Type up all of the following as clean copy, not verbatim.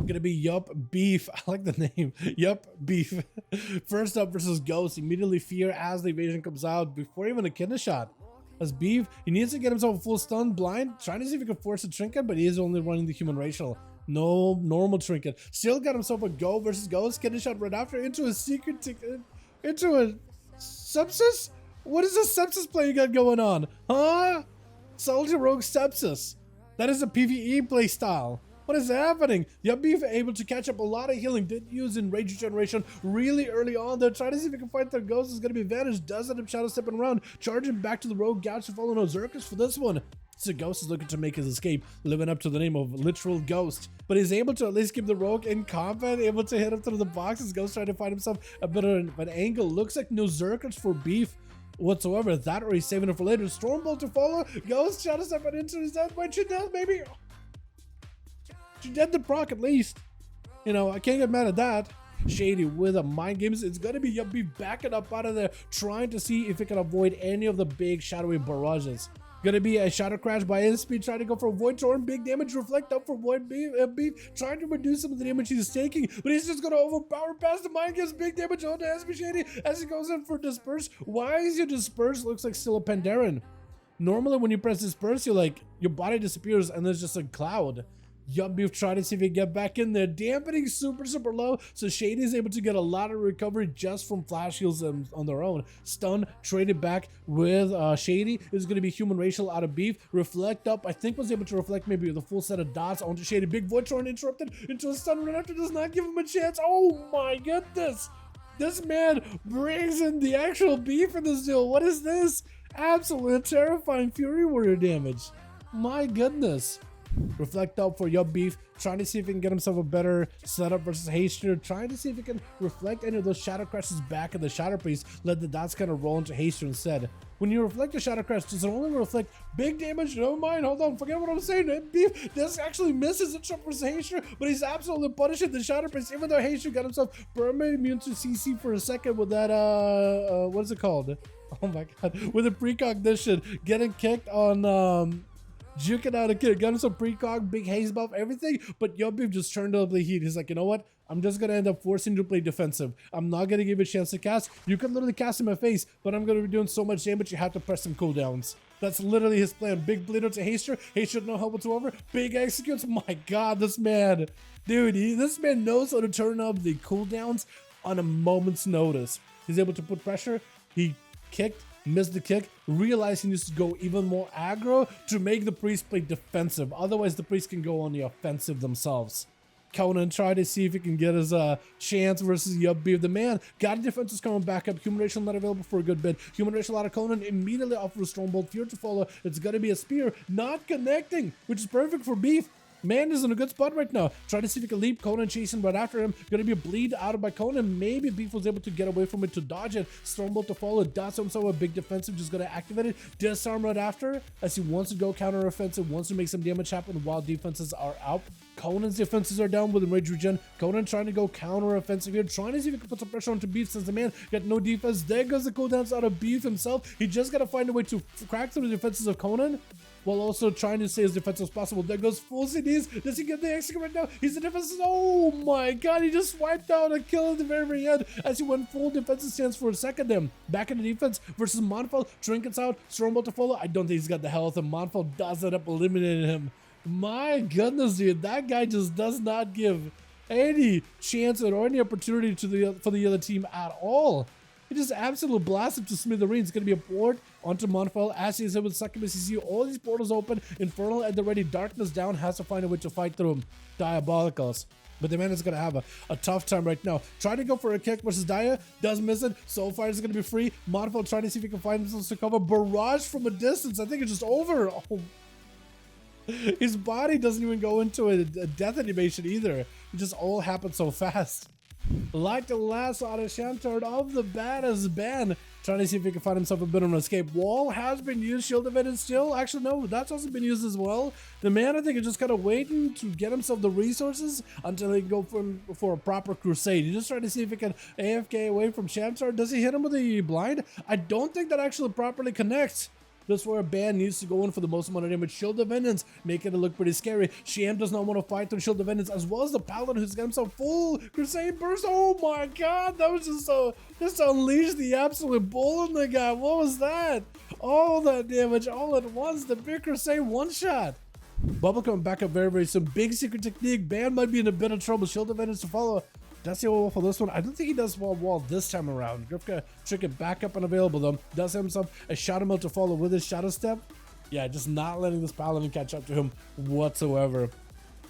Gonna be Yup Beef. I like the name. Yup Beef. First up versus Ghost. Immediately fear as the evasion comes out before even a kidney shot. As Beef, he needs to get himself a full stun blind, trying to see if he can force a trinket, but he is only running the human racial. No normal trinket. Still got himself a go versus Ghost. Kidney shot right after into a secret ticket. Into a sepsis? What is this sepsis play you got going on? Huh? Salty Rogue Sepsis. That is a PvE play style. What is happening? Yup Beef able to catch up a lot of healing. Did use in Rage Regeneration really early on. They're trying to see if he can fight their Ghost. Is going to be advantage. Does end up shadow stepping around. Charging back to the rogue. Gouge to follow no Zerkus for this one. So Ghost is looking to make his escape, living up to the name of literal Ghost. But he's able to at least keep the rogue in combat, able to hit him through the boxes. Ghost trying to find himself a bit of an angle. Looks like no Zerkus for Beef whatsoever. That or he's saving it for later. Stormbolt to follow. Ghost shadow stepping into his death. Wait, she does maybe. She did the proc at least. You know, I can't get mad at that. Shady with a mind games. It's gonna be Yup Beef backing up out of there, trying to see if it can avoid any of the big shadowy barrages. Gonna be a shadow crash by Inspeed, trying to go for Void Torn, big damage, reflect up for Void Beef, trying to reduce some of the damage he's taking, but he's just gonna overpower past the mind games, big damage on to SB Shady as he goes in for Disperse. Why is your Disperse looks like still a Pandaren? Normally when you press Disperse, you're like, your body disappears and there's just a cloud. Yup Beef trying to see if he can get back in there, dampening super low, so Shady is able to get a lot of recovery just from flash heals on their own. Stun traded back with Shady. Is going to be human racial out of Beef. Reflect up, I think was able to reflect maybe the full set of dots onto Shady. Big Void Torn interrupted into a stun right after, does not give him a chance. Oh my goodness! This man brings in the actual Beef in this deal. What is this? Absolute terrifying Fury Warrior damage. My goodness. Reflect up for Yup Beef, trying to see if he can get himself a better setup versus Haster, trying to see if he can reflect any of those Shadow Crashes back in the Shadow Priest, let the dots kind of roll into Haster instead. When you reflect a Shadow Crash, does it only reflect big damage? Never mind, hold on, forget what I'm saying. Beef, this actually misses a trip versus Haster, but he's absolutely punishing the Shadow Priest, even though Haster got himself permanently immune to CC for a second with that, what is it called? Oh my god, with a precognition, getting kicked on, juking out a kid, got him some precog, big haze buff, everything, but Yup Beef just turned up the heat. He's like, you know what? I'm just gonna end up forcing you to play defensive. I'm not gonna give you a chance to cast. You can literally cast in my face, but I'm gonna be doing so much damage you have to press some cooldowns. That's literally his plan. Big bleeder to Haster. Haster no help whatsoever. Big executes. My god, this man. Dude, this man knows how to turn up the cooldowns on a moment's notice. He's able to put pressure. He kicked, missed the kick, realized he needs to go even more aggro to make the priest play defensive. Otherwise, the priest can go on the offensive themselves. Conan tried to see if he can get his chance versus Yup Beef. The man got defenses coming back up. Human racial not available for a good bit. Human racial out of Conan immediately offers Stormbolt. Fear to follow. It's gonna be a spear, not connecting, which is perfect for Beef. Man is in a good spot right now. Try to see if he can leap. Conan chasing right after him. Gonna be a bleed out by Conan. Maybe Beef was able to get away from it to dodge it. Stormbolt to follow. Dots himself a big defensive. Just gonna activate it. Disarm right after as he wants to go counter offensive. Wants to make some damage happen while defenses are out. Conan's defenses are down with the Rage Regen. Conan trying to go counter offensive here. Trying to see if he can put some pressure onto Beef since the man got no defense. There goes the cooldowns out of Beef himself. He just gotta find a way to crack through the defenses of Conan, while also trying to stay as defensive as possible. There goes full CDs. Does he get the execute right now? He's the defensive. Oh my god, he just wiped out a kill at the very end as he went full defensive stance for a second then. Back in the defense versus Monfel. Trinkets out. Stormbolt to follow. I don't think he's got the health, and Monfel does end up eliminating him. My goodness, dude. That guy just does not give any chance or any opportunity to for the other team at all. He just absolutely blasted to smithereens. It's going to be a port onto Monfel as he's able to succubus. You see all these portals open. Infernal at the ready. Darkness down. Has to find a way to fight through him. Diabolicals. But the man is going to have a tough time right now. Trying to go for a kick versus Dia. Does miss it. Soulfire is going to be free. Monfel trying to see if he can find himself to cover. Barrage from a distance. I think it's just over. Oh. His body doesn't even go into a death animation either. It just all happened so fast. Like the last out of Shantard of the baddest band. Trying to see if he can find himself a bit of an escape. Wall has been used, shield evaded still. Actually, no, that's also been used as well. The man, I think, is just kind of waiting to get himself the resources until he can go for a proper crusade. He's just trying to see if he can AFK away from Shantard. Does he hit him with a blind? I don't think that actually properly connects. That's where a band needs to go in for the most amount of damage. Shield of Vengeance, making it look pretty scary. Sham does not want to fight through Shield of Vengeance, as well as the Paladin who's got himself full Crusade Burst. Oh my god, that was just so, just to unleash the absolute bull on the guy. What was that? All that damage all at once. The big Crusade one-shot. Bubble coming back up very, very soon. Big secret technique. Band might be in a bit of trouble. Shield of Vengeance to follow. Does he wall for this one? I don't think he does wall this time around. Grifka trick it back up and available though. Does himself a Shadow Melt to follow with his Shadow Step. Yeah, just not letting this Paladin catch up to him whatsoever.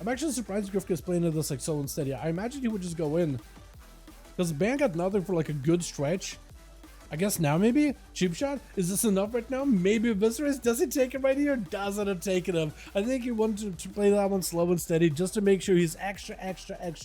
I'm actually surprised Grifka is playing this like so unsteady. I imagine he would just go in. Because the band got nothing for like a good stretch. I guess now maybe? Cheap shot? Is this enough right now? Maybe Eviscerates? Does he take him right here? Doesn't have taken him. I think he wanted to play that one slow and steady just to make sure he's extra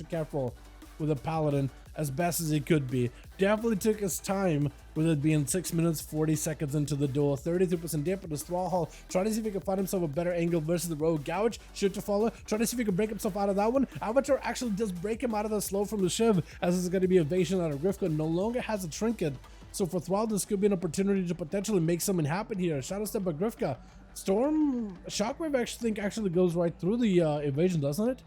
careful with a Paladin as best as he could be. Definitely took his time with it being 6 minutes 40 seconds into the duel. 33% damp with his Thrall Hall. Trying to see if he can find himself a better angle versus the Rogue. Gouge, shoot to follow. Trying to see if he can break himself out of that one. Avatar actually does break him out of the slow from the Shiv, as it's going to be evasion out of Grifka. No longer has a trinket. So for Thrall, this could be an opportunity to potentially make something happen here. Shadow Step by Grifka. Storm Shockwave actually goes right through the evasion, doesn't it?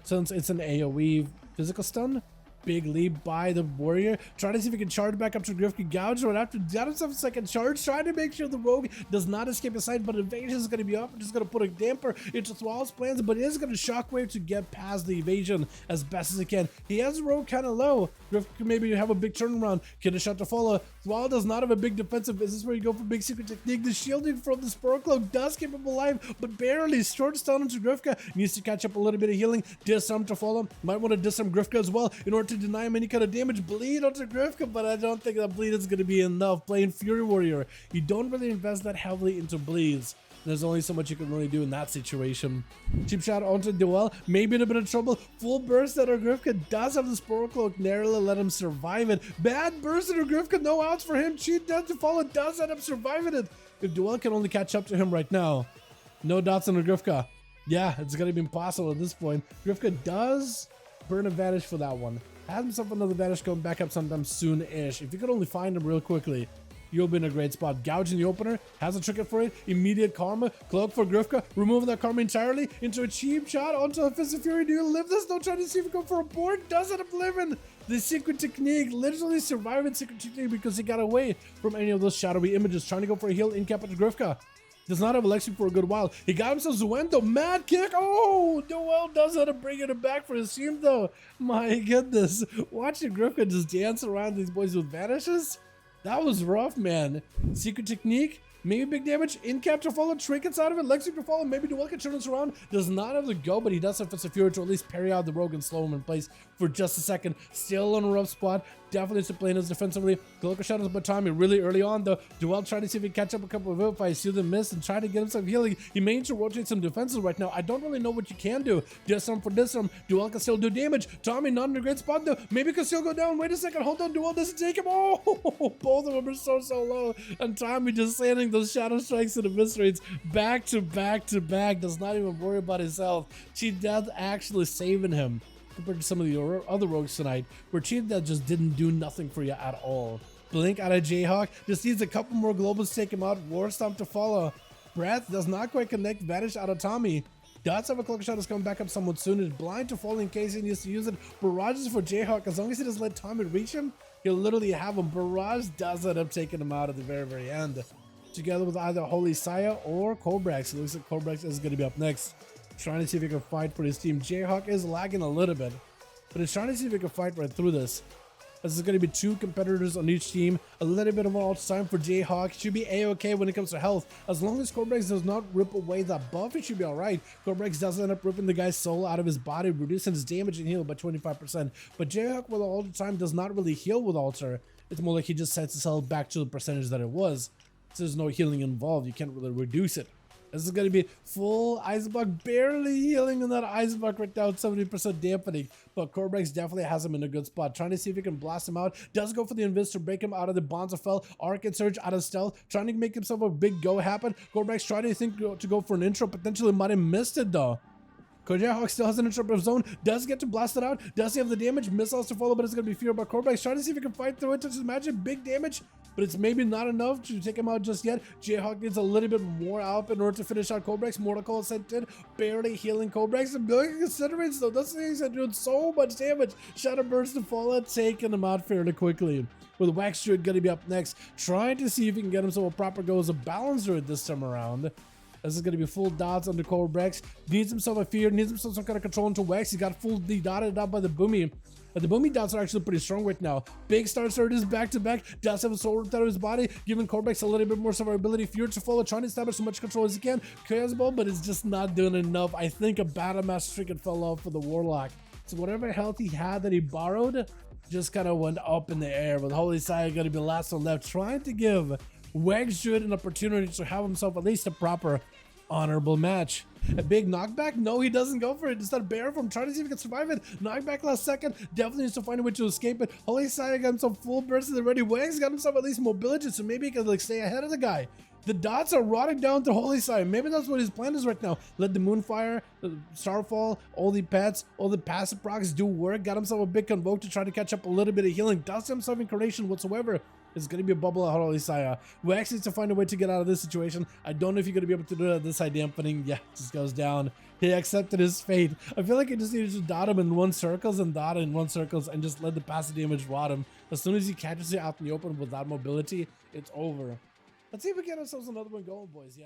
Since it's an AoE physical stun. Big leap by the warrior. Trying to see if he can charge back up to Grifka. Gouge right after. Got himself a second charge. Trying to make sure the rogue does not escape his sight, but evasion is going to be up. Just going to put a damper into Thrall's plans, but it is going to shockwave to get past the evasion as best as he can. He has the rogue kind of low. Grifka can maybe have a big turnaround. Get a shot to follow. Thrall does not have a big defensive. Is this where you go for big secret technique? The shielding from the Spore Cloak does keep him alive, but barely. Short stun into Grifka. Needs to catch up a little bit of healing. Disarm to follow. Might want to disarm Grifka as well in order to deny him any kind of damage. Bleed onto Grifka, but I don't think that bleed is going to be enough. Playing Fury Warrior, you don't really invest that heavily into bleeds. There's only so much you can really do in that situation. Cheap shot onto Duel, maybe in a bit of trouble. Full burst at our Grifka does have the Spore Cloak, narrowly let him survive it. Bad burst at our Grifka, no outs for him. Cheat death to follow, does end up surviving it. If Duel can only catch up to him right now. No dots on our Grifka. Yeah, it's gonna be impossible at this point. Grifka does burn a vanish for that one. Has himself another vanish going back up sometime soon-ish. If you could only find him real quickly, you'll be in a great spot. Gouge in the opener, has a trinket for it, immediate karma, cloak for Grifka, removing that karma entirely into a cheap shot onto a Fist of Fury. Do you live this? No, trying to see if he go for a board, does end up living. The secret technique, literally surviving secret technique because he got away from any of those shadowy images. Trying to go for a heal in cap into Grifka. Does not have Alexi for a good while. He got himself Zuendo, mad kick. Oh, Duel does end up bringing it back for his team though. My goodness. Watching Grifka just dance around these boys with vanishes. That was rough, man. Secret technique, maybe big damage. In cap to follow, trinkets out of it. Lexi to follow, maybe Duel can turn this around. Does not have to go, but he does have Fist of Fury to at least parry out the rogue and slow him in place for just a second. Still on a rough spot. Definitely to play his defensively. Cloaker shadows by Tommy really early on though. Duel trying to see if he can catch up a couple of fights. See them miss and try to get himself healing. He may need to rotate some defenses right now. I don't really know what you can do. Disarm for disarm. Duel can still do damage. Tommy not in a great spot though. Maybe can still go down. Wait a second. Hold on. Duel doesn't take him. Oh, both of them are so low. And Tommy just sending those shadow strikes and eviscerates back to back to back. Does not even worry about his health. Cheat Death actually saving him compared to some of the other rogues tonight, where Cheat Death just didn't do nothing for you at all. Blink out of Jayhawk, just needs a couple more globals to take him out. War Stomp to follow. Breath does not quite connect. Vanish out of Tommy. Does have a cloak shot is coming back up somewhat soon. Is blind to fall in case he needs to use it. Barrages for Jayhawk. As long as he doesn't let Tommy reach him, he'll literally have him. Barrage does end up taking him out at the very, very end. Together with either Holy Saya or Cobrax. It looks like Cobrax is going to be up next. Trying to see if he can fight for his team. Jayhawk is lagging a little bit, but he's trying to see if he can fight right through this. This is going to be two competitors on each team. A little bit of an alt time for Jayhawk. Should be a-okay when it comes to health. As long as Cobrax does not rip away that buff, it should be alright. Cobrax does end up ripping the guy's soul out of his body, reducing his damage and heal by 25%. But Jayhawk with all the time does not really heal with altar. It's more like he just sets his health back to the percentage that it was. So there's no healing involved. You can't really reduce it. This is going to be full Icebug, barely healing in that Icebug right now, 70% dampening. But Cobrax definitely has him in a good spot. Trying to see if he can blast him out. Does go for the Invis to break him out of the Bonds of Fel. Arc and Surge out of stealth. Trying to make himself a big go happen. Cobrax trying to think to go for an intro. Potentially might have missed it though. Jayhawk still has an interruptive zone, does get to blast it out, does he have the damage, missiles to follow, but it's going to be feared by Corbex, trying to see if he can fight through it, touches magic, big damage, but it's maybe not enough to take him out just yet. Jayhawk needs a little bit more out in order to finish out Corbex. Mortal Coil sent in, barely healing Corbex, and Billion considerates though, that's he's doing so much damage. Shadow Burst to Fallout, taking him out fairly quickly. With Wax Druid gonna be up next, trying to see if he can get himself a proper go as a balancer this time around. This is going to be full dots under Corbex. Needs himself a fear, needs himself some kind of control into Wax. He got fully dotted up by the Boomy. But the Boomy dots are actually pretty strong right now. Big Star Surges back to back. Does have a soul out of his body, giving Corbex a little bit more survivability. Fear to follow, trying to establish as much control as he can. Chaos Ball, but it's just not doing enough. I think a Battle Master Streak fell off for the Warlock. So whatever health he had that he borrowed just kind of went up in the air. With Holy Sire going to be last one left, trying to give Wax Druid an opportunity to have himself at least a proper honorable match. A big knockback? No, he doesn't go for it. Instead of bear from trying to see if he can survive it. Knockback last second. Definitely needs to find a way to escape it. Holy Sire got himself full burst of the ready. Wax got himself at least mobility, so maybe he can like stay ahead of the guy. The dots are rotting down to Holy Sire. Maybe that's what his plan is right now. Let the Moonfire, the Starfall, all the pets, all the passive procs do work. Got himself a big Convoke to try to catch up a little bit of healing. Does himself Incarnation whatsoever. It's going to be a bubble of Holy Sire. Wax needs to find a way to get out of this situation. I don't know if you're going to be able to do that this idea happening. Yeah, it just goes down. He accepted his fate. I feel like he just needed to dot him in one circles and dot in one circles and just let the passive damage rot him. As soon as he catches it out in the open without mobility, it's over. Let's see if we get ourselves another one going, boys, yeah?